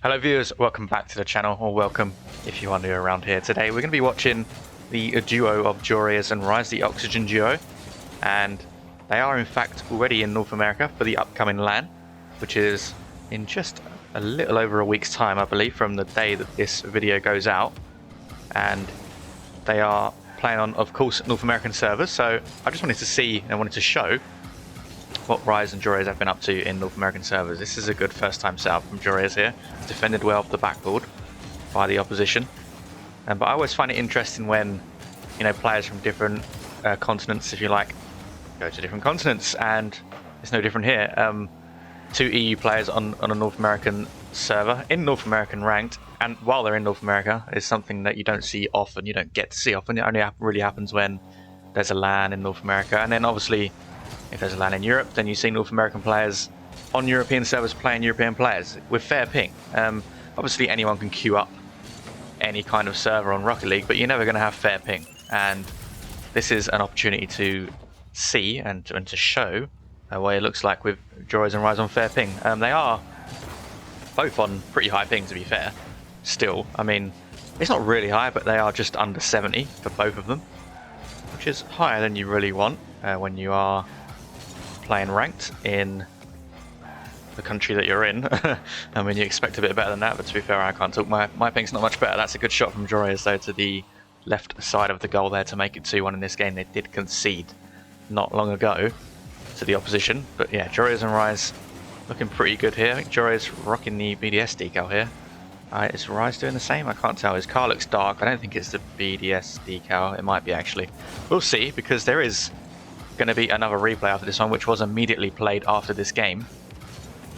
Hello viewers, welcome back to the channel, or welcome if you are new around here. Today we're going to be watching the duo of Joreuz and 2's, the Oxygen duo, and they are in fact already in North America for the upcoming LAN, which is in just a little over a week's time, I believe, from the day that this video goes out. And they are playing on, of course, North American servers, so I just wanted to see and wanted to show what 2's and Joreuz have been up to in North American servers. This is a good first time setup from Joreuz here. It's defended well off the backboard by the opposition. But I always find it interesting when, you know, players from different continents, if you like, go to different continents, and it's no different here. Two EU players on a North American server, in North American ranked, and while they're in North America, is something that you don't see often, you don't get to see often. It only really happens when there's a LAN in North America, and then obviously if there's a LAN in Europe, then you see North American players on European servers playing European players with fair ping. Obviously anyone can queue up any kind of server on Rocket League, but you're never going to have fair ping. And this is an opportunity to see and to show what it looks like with Joreuz and 2's on fair ping. They are both on pretty high ping, to be fair. Still, I mean, it's not really high, but they are just under 70 for both of them, which is higher than you really want when you are playing ranked in the country that you're in. I mean, you expect a bit better than that, but to be fair, I can't talk. My ping's not much better. That's a good shot from Joreuz, though, to the left side of the goal there to make it 2-1 in this game. They did concede not long ago to the opposition, but yeah, Joreuz and 2's looking pretty good here. I think Joreuz rocking the BDS decal here. Is 2's doing the same? I can't tell. His car looks dark. I don't think it's the BDS decal. It might be, actually. We'll see, because there is going to be another replay after this one, which was immediately played after this game.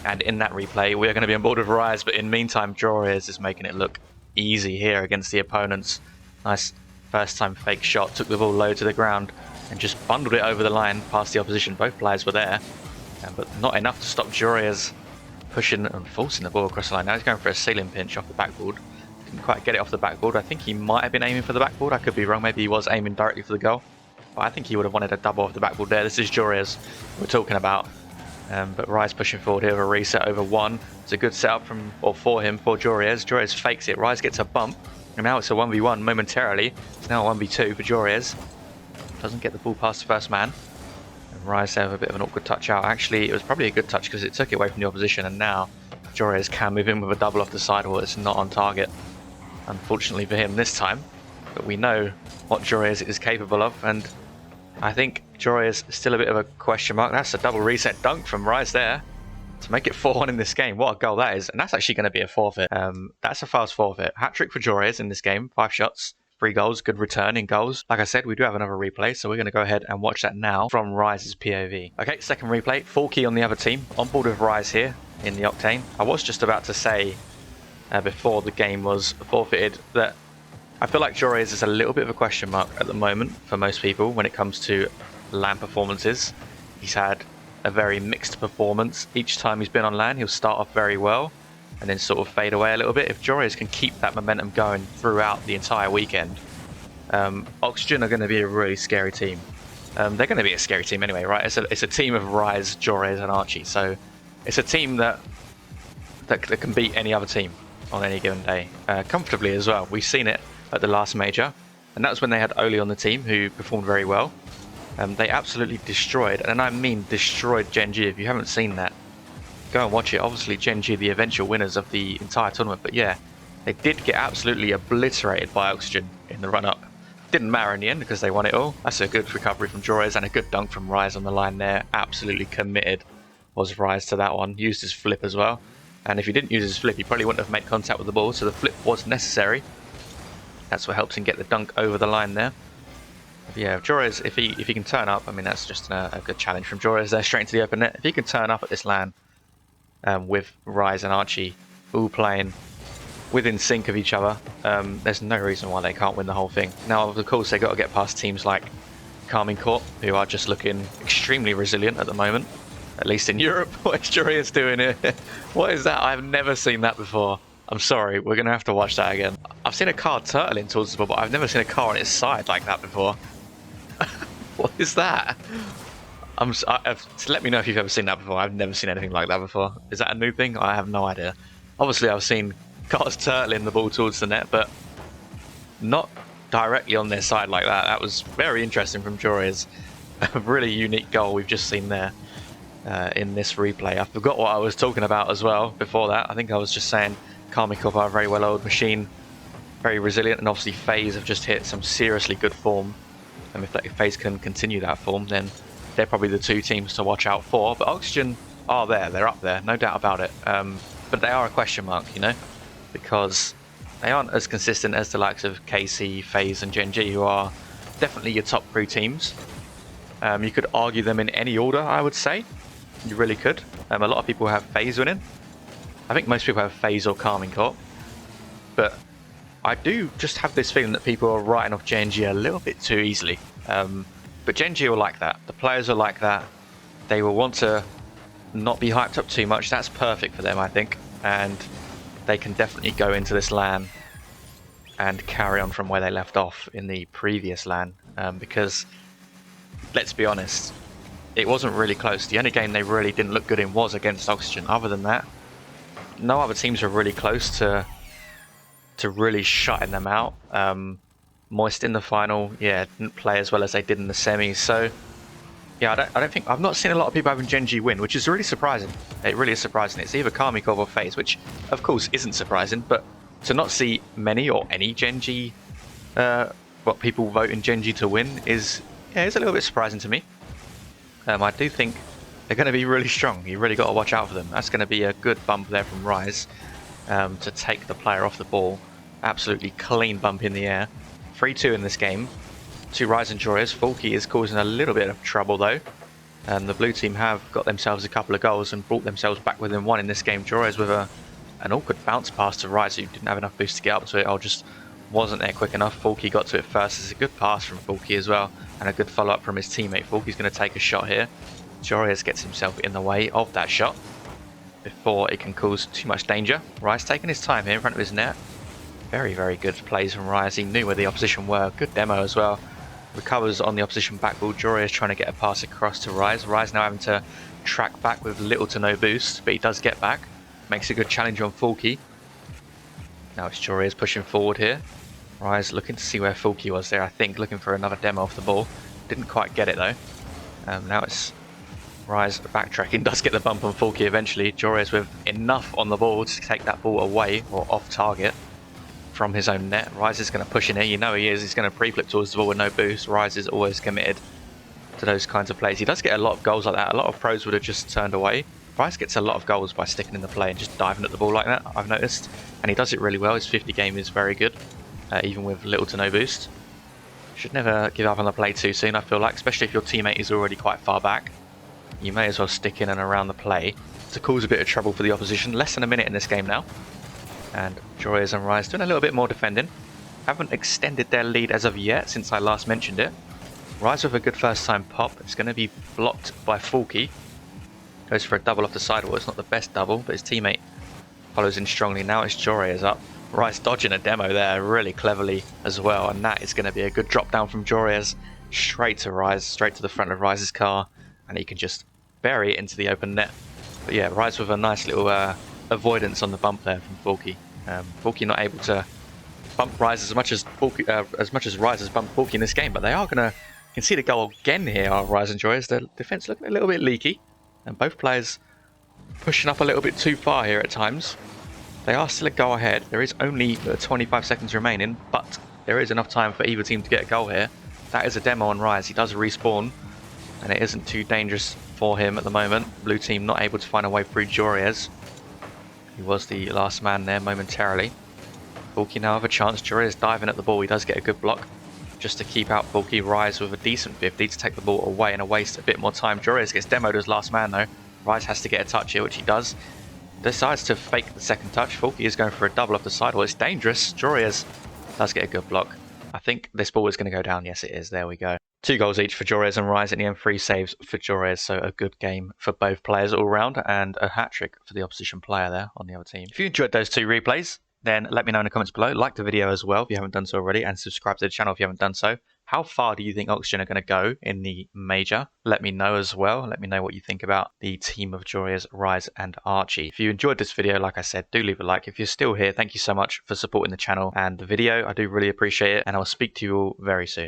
And in that replay, we're going to be on board with 2's, but in the meantime, Joreuz is making it look easy here against the opponents. Nice first time fake shot, took the ball low to the ground and just bundled it over the line past the opposition. Both players were there, but not enough to stop Joreuz pushing and forcing the ball across the line. Now he's going for a ceiling pinch off the backboard. Didn't quite get it off the backboard. I think he might have been aiming for the backboard. I could be wrong. Maybe he was aiming directly for the goal. But I think he would have wanted a double off the backboard there. This is Joreuz we're talking about. But 2's pushing forward here with a reset over 1. It's a good setup for him, for Joreuz. Joreuz fakes it. 2's gets a bump. And now it's a 1v1 momentarily. It's now a 1v2 for Joreuz. Doesn't get the ball past the first man. And 2's have a bit of an awkward touch out. Actually, it was probably a good touch because it took it away from the opposition. And now Joreuz can move in with a double off the sidewall. It's not on target, unfortunately for him this time. But we know what Joreuz is capable of, and I think Joreuz is still a bit of a question mark. That's a double reset dunk from 2's there to make it 4-1 in this game. What a goal that is, and that's actually going to be a forfeit. That's a fast forfeit. Hat-trick for Joreuz in this game. 5 shots, 3 goals, good return in goals. Like I said, we do have another replay, so we're going to go ahead and watch that now from 2's POV. Okay, second replay. 4 key on the other team. On board with 2's here in the Octane. I was just about to say before the game was forfeited that I feel like Joreuz is a little bit of a question mark at the moment for most people when it comes to LAN performances. He's had a very mixed performance. Each time he's been on LAN, he'll start off very well and then sort of fade away a little bit. If Joreuz can keep that momentum going throughout the entire weekend, Oxygen are going to be a really scary team. They're going to be a scary team anyway, right? It's a team of 2's, Joreuz and Archie, so it's a team that can beat any other team on any given day, comfortably as well. We've seen it at the last major, and that was when they had Oli on the team, who performed very well. They absolutely destroyed, and I mean destroyed, Gen G. If you haven't seen that, go and watch it. Obviously Gen G the eventual winners of the entire tournament, but yeah, they did get absolutely obliterated by Oxygen in the run-up. Didn't matter in the end because they won it all. That's a good recovery from Joreuz and a good dunk from 2's on the line there. Absolutely committed was 2's to that one. Used his flip as well, and if he didn't use his flip, he probably wouldn't have made contact with the ball, so the flip was necessary. That's what helps him get the dunk over the line there. But yeah, Joreuz, if he can turn up, I mean, that's just a good challenge from Joreuz there, straight into the open net. If he can turn up at this LAN with 2's and Archie all playing within sync of each other, there's no reason why they can't win the whole thing. Now, of course, they've got to get past teams like Carmine Corp, who are just looking extremely resilient at the moment, at least in Europe. What is Joreuz doing here? What is that? I've never seen that before. I'm sorry, we're going to have to watch that again. I've seen a car turtling towards the ball, but I've never seen a car on its side like that before. What is that? Let me know if you've ever seen that before. I've never seen anything like that before. Is that a new thing? I have no idea. Obviously, I've seen cars turtling the ball towards the net, but not directly on their side like that. That was very interesting from Joreuz. A really unique goal we've just seen there in this replay. I forgot what I was talking about as well before that. I think I was just saying Karmikov are a very well-oiled machine, very resilient, and obviously FaZe have just hit some seriously good form. And if FaZe can continue that form, then they're probably the two teams to watch out for. But Oxygen are there, they're up there, no doubt about it. But they are a question mark, you know, because they aren't as consistent as the likes of KC, FaZe, and Gen G, who are definitely your top three teams. You could argue them in any order, I would say. You really could. A lot of people have FaZe winning. I think most people have FaZe or Karmikov. But I do just have this feeling that people are writing off Gen G a little bit too easily. But Gen G are like that. The players are like that. They will want to not be hyped up too much. That's perfect for them, I think. And they can definitely go into this LAN and carry on from where they left off in the previous LAN. Because, let's be honest, it wasn't really close. The only game they really didn't look good in was against Oxygen. Other than that, no other teams were really close to really shutting them out. Moist in the final, yeah, didn't play as well as they did in the semis. So, yeah, I don't think I've not seen a lot of people having Gen G win, which is really surprising. It really is surprising. It's either Karmikov or FaZe, which of course isn't surprising, but to not see many or any Gen G, what people vote in Gen G to win is, yeah, it's a little bit surprising to me. I do think they're going to be really strong. You really got to watch out for them. That's going to be a good bump there from Rise to take the player off the ball. Absolutely clean bump in the air. 3-2 in this game to Rise and Joreuz. Falky is causing a little bit of trouble though. And the blue team have got themselves a couple of goals and brought themselves back within one in this game. Joreuz with an awkward bounce pass to Rise, who didn't have enough boost to get up to it. Or just wasn't there quick enough. Falky got to it first. It's a good pass from Falky as well. And a good follow-up from his teammate. Falky's going to take a shot here. Joreuz gets himself in the way of that shot before it can cause too much danger. Rise taking his time here in front of his net. Very, very good plays from Rise. He knew where the opposition were. Good demo as well. Recovers on the opposition backball. Joreuz trying to get a pass across to Rise. Rise now having to track back with little to no boost, but he does get back. Makes a good challenge on Falky. Now it's Joreuz pushing forward here. Rise looking to see where Falky was there, I think, looking for another demo off the ball. Didn't quite get it though. Now it's Rise backtracking, does get the bump on Falky eventually. Joreuz with enough on the ball to take that ball away, or off target, from his own net. Rise is going to push in here, you know he is. He's going to pre-flip towards the ball with no boost. Rise is always committed to those kinds of plays. He does get a lot of goals like that. A lot of pros would have just turned away. Rise gets a lot of goals by sticking in the play and just diving at the ball like that, I've noticed. And he does it really well. His 50 game is very good, even with little to no boost. Should never give up on the play too soon, I feel like, especially if your teammate is already quite far back. You may as well stick in and around the play to cause a bit of trouble for the opposition. Less than a minute in this game now. And Joreuz and Rise doing a little bit more defending. Haven't extended their lead as of yet since I last mentioned it. Rise with a good first time pop. It's going to be blocked by Falky. Goes for a double off the sidewall. It's not the best double, but his teammate follows in strongly. Now it's Joreuz up. Rise dodging a demo there really cleverly as well. And that is going to be a good drop down from Joreuz. Straight to Rise, straight to the front of Rise's car. And he can just bury it into the open net. But yeah, Rise with a nice little avoidance on the bump there from Falky. Falky not able to bump Rise as much as Rise has bumped Falky in this game, but they are gonna concede a goal again here on Rise and Joreuz. The defense looking a little bit leaky, and both players pushing up a little bit too far here at times. They are still a goal ahead. There is only 25 seconds remaining, but there is enough time for either team to get a goal here. That is a demo on Rise. He does respawn, and it isn't too dangerous for him at the moment. Blue team not able to find a way through Joreuz. He was the last man there momentarily. Falky now have a chance. Joreuz diving at the ball. He does get a good block just to keep out Falky. Rise with a decent 50 to take the ball away and waste a bit more time. Joreuz gets demoed as last man though. Rise has to get a touch here, which he does. Decides to fake the second touch. Falky is going for a double off the sidewall. It's dangerous. Joreuz does get a good block. I think this ball is going to go down. Yes, it is. There we go. 2 goals each for Joreuz and Rise, in the end 3 saves for Joreuz, so a good game for both players all round, and a hat-trick for the opposition player there on the other team. If you enjoyed those 2 replays, then let me know in the comments below. Like the video as well if you haven't done so already, and subscribe to the channel if you haven't done so. How far do you think Oxygen are going to go in the major? Let me know as well. Let me know what you think about the team of Joreuz, Rise, and Archie. If you enjoyed this video, like I said, do leave a like. If you're still here, thank you so much for supporting the channel and the video. I do really appreciate it, and I'll speak to you all very soon.